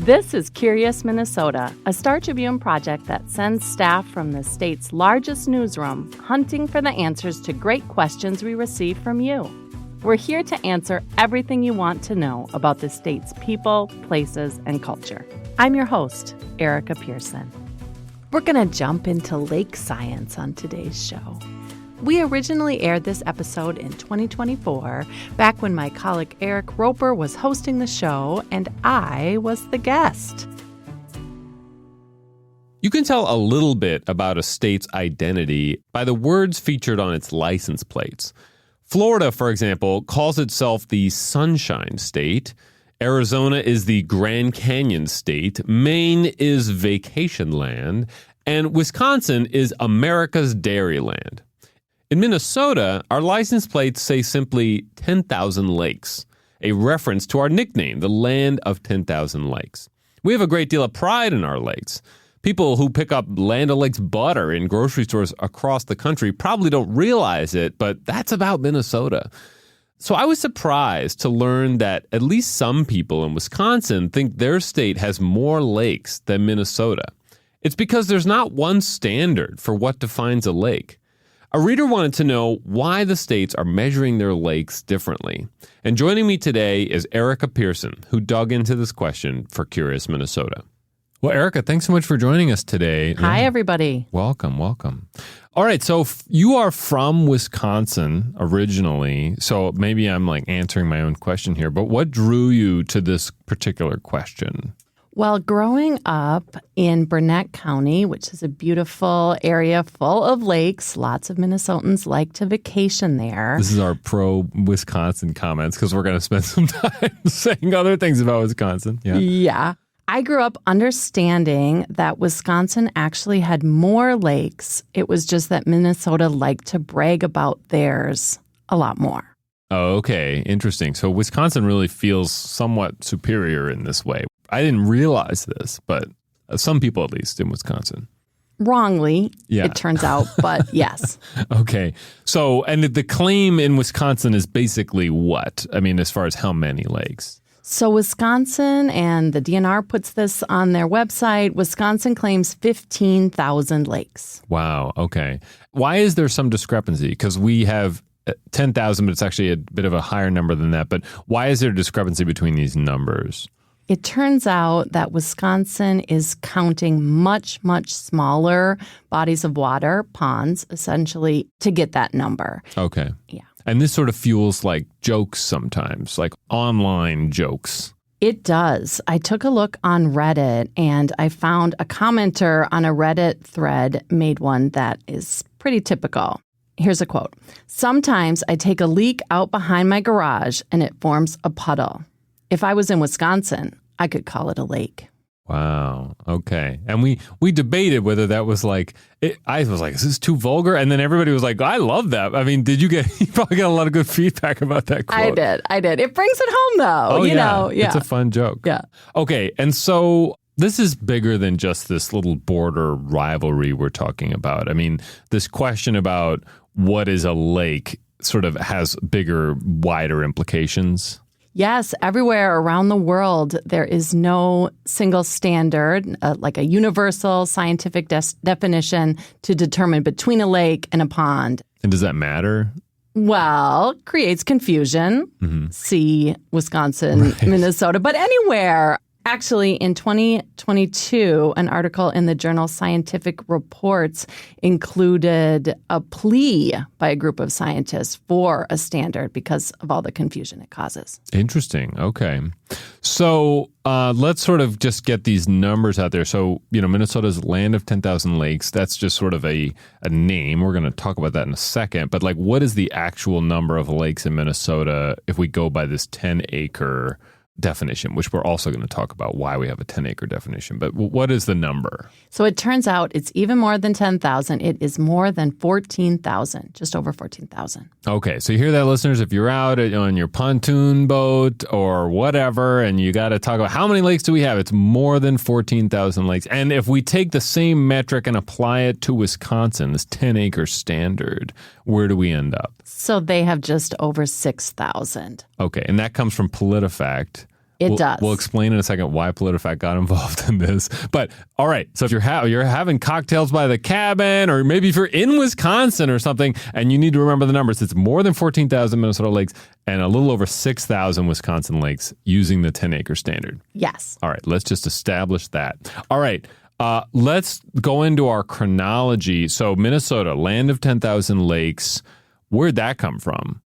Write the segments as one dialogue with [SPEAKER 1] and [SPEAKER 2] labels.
[SPEAKER 1] This is Curious Minnesota, a Star Tribune project that sends staff from the state's largest newsroom hunting for the answers to great questions we receive from you. We're here to answer everything you want to know about the state's people, places, and culture. I'm your host, Erica Pearson. We're going to jump into lake science on today's show. We originally aired this episode in 2024, back when my colleague Eric Roper was hosting the show and I was the guest.
[SPEAKER 2] You can tell a little bit about a state's identity by the words featured on its license plates. Florida, for example, calls itself the Sunshine State. Arizona is the Grand Canyon State. Maine is Vacation Land. And Wisconsin is America's Dairyland. In Minnesota, our license plates say simply 10,000 lakes, a reference to our nickname, the land of 10,000 lakes. We have a great deal of pride in our lakes. People who pick up Land O'Lakes butter in grocery stores across the country probably don't realize it, but that's about Minnesota. So I was surprised to learn that at least some people in Wisconsin think their state has more lakes than Minnesota. It's because there's not one standard for what defines a lake. A reader wanted to know why the states are measuring their lakes differently. And joining me today is Erica Pearson, who dug into this question for Curious Minnesota. Well, Erica, thanks so much for joining us today.
[SPEAKER 1] Hi, everybody.
[SPEAKER 2] Welcome. All right, so you are from Wisconsin originally, so maybe I'm answering my own question here, but what drew you to this particular question?
[SPEAKER 1] Well, growing up in Burnett County, which is a beautiful area full of lakes, lots of Minnesotans like to vacation there.
[SPEAKER 2] This is our pro-Wisconsin comments because we're going to spend some time saying other things about Wisconsin.
[SPEAKER 1] Yeah. I grew up understanding that Wisconsin actually had more lakes. It was just that Minnesota liked to brag about theirs a lot more.
[SPEAKER 2] Oh, okay. Interesting. So Wisconsin really feels somewhat superior in this way. I didn't realize this, but some people, at least in Wisconsin.
[SPEAKER 1] Wrongly, it turns out, but yes.
[SPEAKER 2] Okay. So, and the claim in Wisconsin is basically what? I mean, as far as how many lakes?
[SPEAKER 1] So Wisconsin, and the DNR puts this on their website, Wisconsin claims 15,000 lakes.
[SPEAKER 2] Wow. Okay. Why is there some discrepancy? Because we have 10,000, but it's actually a bit of a higher number than that. But why is there a discrepancy between these numbers?
[SPEAKER 1] It turns out that Wisconsin is counting much, much smaller bodies of water, ponds, essentially, to get that number.
[SPEAKER 2] Okay.
[SPEAKER 1] Yeah.
[SPEAKER 2] And this sort of fuels jokes sometimes, online jokes.
[SPEAKER 1] It does. I took a look on Reddit and I found a commenter on a Reddit thread made one that is pretty typical. Here's a quote. "Sometimes I take a leak out behind my garage and it forms a puddle. If I was in Wisconsin, I could call it a lake."
[SPEAKER 2] Wow. Okay. And we debated whether that was I was like, is this too vulgar? And then everybody was like, I love that. I mean, you probably got a lot of good feedback about that quote.
[SPEAKER 1] I did. It brings it home though.
[SPEAKER 2] Oh,
[SPEAKER 1] you know. Yeah.
[SPEAKER 2] It's a fun joke.
[SPEAKER 1] Yeah.
[SPEAKER 2] Okay. And so this is bigger than just this little border rivalry we're talking about. I mean, this question about what is a lake sort of has bigger, wider implications.
[SPEAKER 1] Yes, everywhere around the world, there is no single standard, like a universal scientific definition to determine between a lake and a pond.
[SPEAKER 2] And does that matter?
[SPEAKER 1] Well, creates confusion. Mm-hmm. See Wisconsin, Minnesota, but anywhere. Actually, in 2022, an article in the journal Scientific Reports included a plea by a group of scientists for a standard because of all the confusion it causes.
[SPEAKER 2] Interesting. Okay. So let's sort of just get these numbers out there. So, Minnesota's land of 10,000 lakes, that's just sort of a name. We're going to talk about that in a second. But what is the actual number of lakes in Minnesota if we go by this 10-acre definition, which we're also going to talk about why we have a 10-acre definition. But what is the number?
[SPEAKER 1] So it turns out it's even more than 10,000. It is more than 14,000, just over 14,000.
[SPEAKER 2] Okay, so you hear that, listeners? If you're out on your pontoon boat or whatever, and you got to talk about how many lakes do we have, it's more than 14,000 lakes. And if we take the same metric and apply it to Wisconsin, this 10-acre standard, where do we end up?
[SPEAKER 1] So they have just over 6,000.
[SPEAKER 2] Okay, and that comes from PolitiFact.
[SPEAKER 1] It does.
[SPEAKER 2] We'll explain in a second why PolitiFact got involved in this. But all right, so if you're having cocktails by the cabin, or maybe if you're in Wisconsin or something, and you need to remember the numbers, it's more than 14,000 Minnesota lakes and a little over 6,000 Wisconsin lakes using the 10-acre standard.
[SPEAKER 1] Yes.
[SPEAKER 2] All right, let's just establish that. All right, let's go into our chronology. So Minnesota, land of 10,000 lakes, where'd that come from?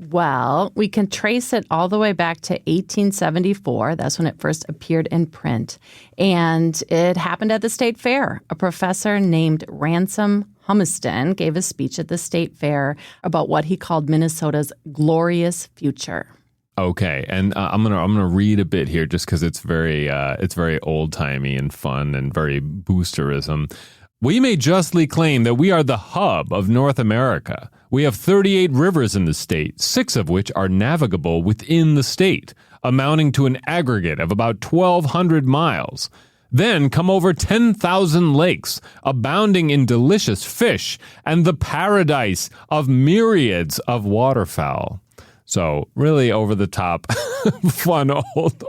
[SPEAKER 1] Well, we can trace it all the way back to 1874. That's when it first appeared in print. And it happened at the state fair. A professor named Ransom Humiston gave a speech at the state fair about what he called Minnesota's glorious future.
[SPEAKER 2] Okay, and I'm gonna read a bit here just because it's very old-timey and fun and very boosterism. We may justly claim that we are the hub of North America. We have 38 rivers in the state, 6 of which are navigable within the state, amounting to an aggregate of about 1,200 miles. Then come over 10,000 lakes, abounding in delicious fish and the paradise of myriads of waterfowl. So really over the top, fun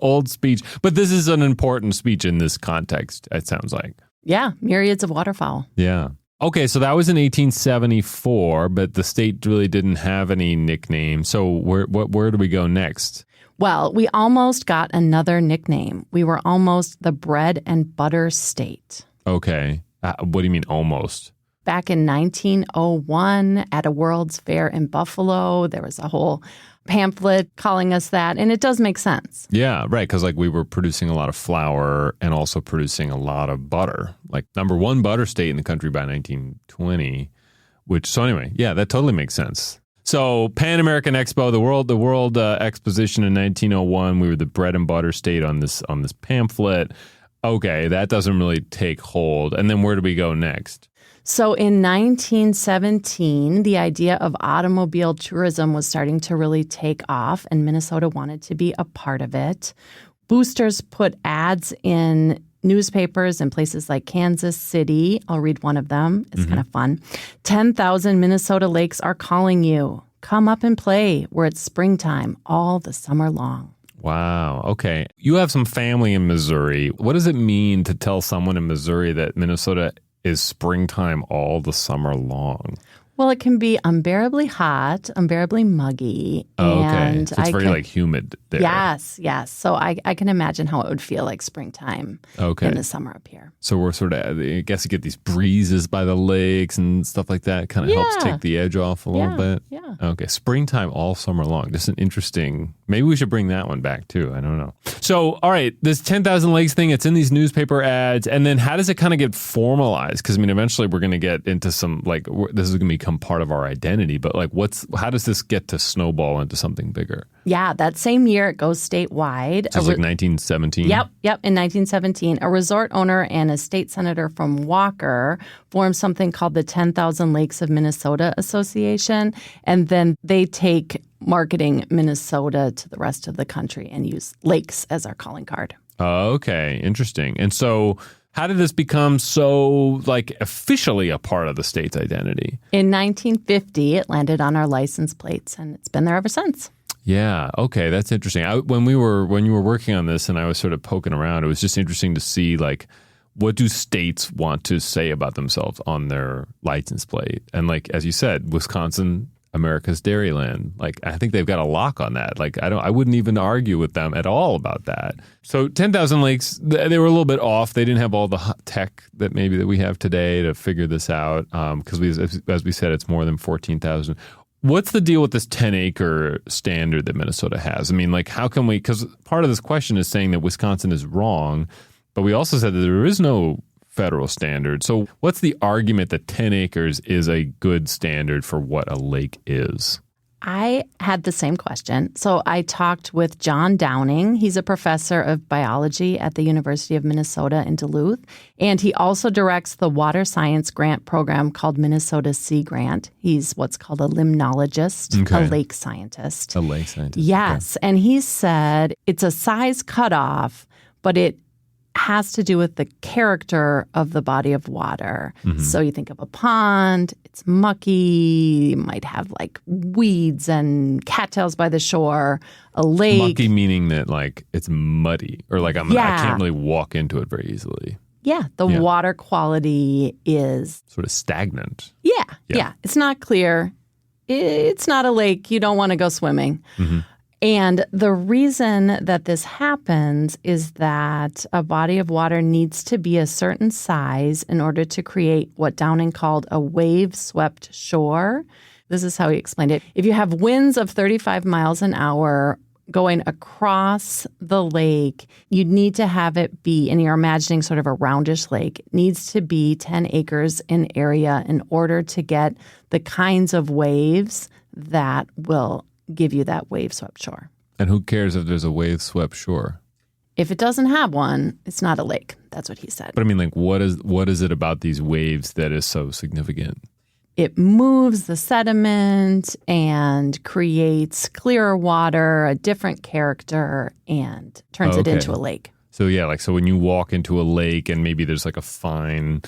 [SPEAKER 2] old speech. But this is an important speech in this context, it sounds like.
[SPEAKER 1] Yeah, myriads of waterfowl.
[SPEAKER 2] Yeah. Okay, so that was in 1874, but the state really didn't have any nickname. So where do we go next?
[SPEAKER 1] Well, we almost got another nickname. We were almost the bread and butter state.
[SPEAKER 2] Okay. What do you mean almost?
[SPEAKER 1] Back in 1901 at a World's Fair in Buffalo, there was a whole pamphlet calling us that, and it does make sense.
[SPEAKER 2] Yeah, right, because we were producing a lot of flour and also producing a lot of butter. Number 1 butter state in the country by 1920, so anyway, yeah, that totally makes sense. So Pan American Expo, the World Exposition in 1901, we were the bread and butter state on this pamphlet. Okay, that doesn't really take hold. And then where do we go next?
[SPEAKER 1] So in 1917, the idea of automobile tourism was starting to really take off, and Minnesota wanted to be a part of it. Boosters put ads in newspapers in places like Kansas City. I'll read one of them. It's kind of fun. 10,000 Minnesota lakes are calling you. Come up and play. We're at springtime all the summer long.
[SPEAKER 2] Wow. Okay. You have some family in Missouri. What does it mean to tell someone in Missouri that Minnesota is springtime all the summer long?
[SPEAKER 1] Well, it can be unbearably hot, unbearably muggy.
[SPEAKER 2] Oh, okay.
[SPEAKER 1] And
[SPEAKER 2] so it's very humid there.
[SPEAKER 1] Yes. So I can imagine how it would feel like springtime in the summer up here.
[SPEAKER 2] So we're sort of, I guess you get these breezes by the lakes and stuff like that. It kind of helps take the edge off a little bit.
[SPEAKER 1] Yeah.
[SPEAKER 2] Okay. Springtime all summer long. Just an interesting, maybe we should bring that one back too. I don't know. So, all right, this 10,000 lakes thing, it's in these newspaper ads. And then how does it kind of get formalized? Because eventually we're going to get into some, this is going to become part of our identity. But how does this get to snowball into something bigger?
[SPEAKER 1] Yeah, that same year it goes statewide.
[SPEAKER 2] So it's 1917?
[SPEAKER 1] Yep. In 1917, a resort owner and a state senator from Walker formed something called the 10,000 Lakes of Minnesota Association. And then they take marketing Minnesota to the rest of the country and use lakes as our calling card.
[SPEAKER 2] Okay, interesting. And so how did this become so, officially a part of the state's identity?
[SPEAKER 1] In 1950, it landed on our license plates, and it's been there ever since.
[SPEAKER 2] Yeah. Okay. That's interesting. When you were working on this and I was sort of poking around, it was just interesting to see what do states want to say about themselves on their license plate? And as you said, Wisconsin, America's Dairyland. I think they've got a lock on that. I wouldn't even argue with them at all about that. So 10,000 lakes, they were a little bit off. They didn't have all the tech that we have today to figure this out. Because as we said, it's more than 14,000. What's the deal with this 10-acre standard that Minnesota has? How can we, because part of this question is saying that Wisconsin is wrong, but we also said that there is no federal standard. So what's the argument that 10 acres is a good standard for what a lake is?
[SPEAKER 1] I had the same question. So I talked with John Downing. He's a professor of biology at the University of Minnesota in Duluth. And he also directs the water science grant program called Minnesota Sea Grant. He's what's called a limnologist, a lake scientist.
[SPEAKER 2] A lake scientist.
[SPEAKER 1] Yes. Okay. And he said it's a size cutoff, but it has to do with the character of the body of water. So you think of a pond, it's mucky, you might have like weeds and cattails by the shore. A lake.
[SPEAKER 2] Mucky meaning that like it's muddy or like I can't really walk into it very easily.
[SPEAKER 1] Yeah, the water quality is
[SPEAKER 2] sort of stagnant.
[SPEAKER 1] Yeah. It's not clear. It's not a lake. You don't want to go swimming. And the reason that this happens is that a body of water needs to be a certain size in order to create what Downing called a wave-swept shore. This is how he explained it. If you have winds of 35 miles an hour going across the lake, you'd need to have it be, and you're imagining sort of a roundish lake, it needs to be 10 acres in area in order to get the kinds of waves that will give you that wave-swept shore.
[SPEAKER 2] And who cares if there's a wave-swept shore?
[SPEAKER 1] If it doesn't have one, it's not a lake. That's what he said.
[SPEAKER 2] But I mean, like, what is it about these waves that is so significant?
[SPEAKER 1] It moves the sediment and creates clearer water, a different character, and turns it into a lake.
[SPEAKER 2] So so when you walk into a lake and maybe there's like a fine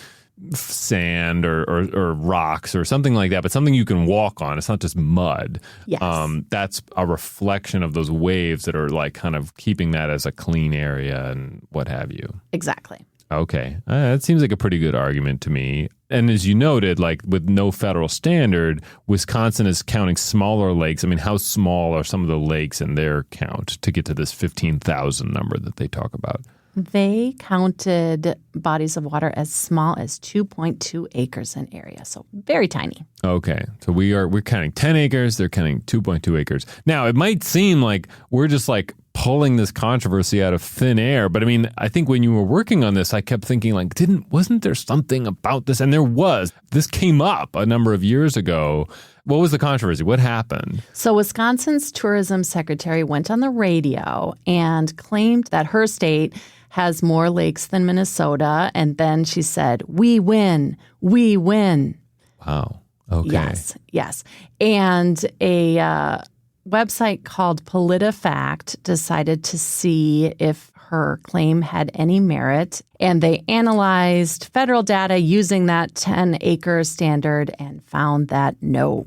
[SPEAKER 2] sand or rocks or something like that, but something you can walk on. It's not just mud.
[SPEAKER 1] Yes.
[SPEAKER 2] That's a reflection of those waves that are like kind of keeping that as a clean area and what have you.
[SPEAKER 1] Exactly.
[SPEAKER 2] Okay. That seems like a pretty good argument to me. And as you noted, like with no federal standard, Wisconsin is counting smaller lakes. I mean, how small are some of the lakes in their count to get to this 15,000 number that they talk about?
[SPEAKER 1] They counted bodies of water as small as 2.2 acres in area, so very tiny.
[SPEAKER 2] Okay, so we're counting 10 acres, they're counting 2.2 acres. Now, it might seem like we're just like pulling this controversy out of thin air, but I mean, I think when you were working on this, I kept thinking like, wasn't there something about this? And there was. This came up a number of years ago. What was the controversy? What happened?
[SPEAKER 1] So Wisconsin's tourism secretary went on the radio and claimed that her state has more lakes than Minnesota. And then she said, "We win. We win."
[SPEAKER 2] Wow. Okay.
[SPEAKER 1] Yes. And a website called PolitiFact decided to see if her claim had any merit. And they analyzed federal data using that 10-acre standard and found that no,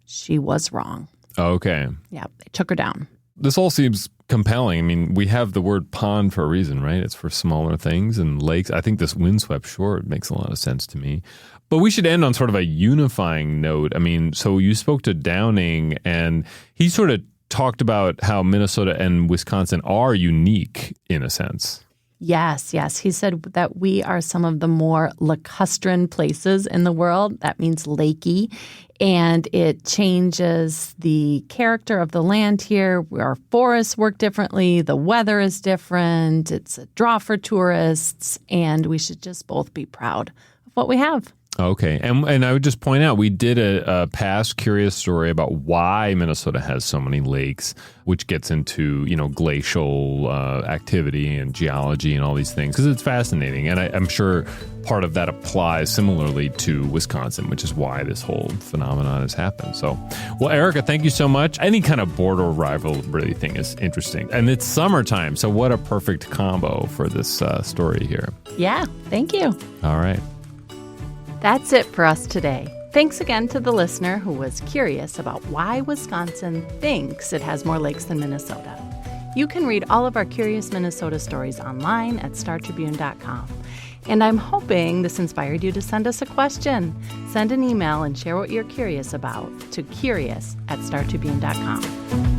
[SPEAKER 1] she was wrong.
[SPEAKER 2] Okay.
[SPEAKER 1] Yeah, they took her down.
[SPEAKER 2] This all seems compelling. I mean, we have the word pond for a reason, right? It's for smaller things and lakes. I think this windswept shore makes a lot of sense to me. But we should end on sort of a unifying note. I mean, so you spoke to Downing, and he sort of talked about how Minnesota and Wisconsin are unique in a sense.
[SPEAKER 1] Yes. He said that we are some of the more lacustrine places in the world. That means lakey. And it changes the character of the land here. Our forests work differently. The weather is different. It's a draw for tourists. And we should just both be proud of what we have.
[SPEAKER 2] Okay. And I would just point out, we did a past curious story about why Minnesota has so many lakes, which gets into, glacial activity and geology and all these things, because it's fascinating. And I'm sure part of that applies similarly to Wisconsin, which is why this whole phenomenon has happened. So, well, Erica, thank you so much. Any kind of border rivalry thing is interesting. And it's summertime, so what a perfect combo for this story here.
[SPEAKER 1] Yeah, thank you.
[SPEAKER 2] All right.
[SPEAKER 1] That's it for us today. Thanks again to the listener who was curious about why Wisconsin thinks it has more lakes than Minnesota. You can read all of our Curious Minnesota stories online at startribune.com. And I'm hoping this inspired you to send us a question. Send an email and share what you're curious about to curious@startribune.com.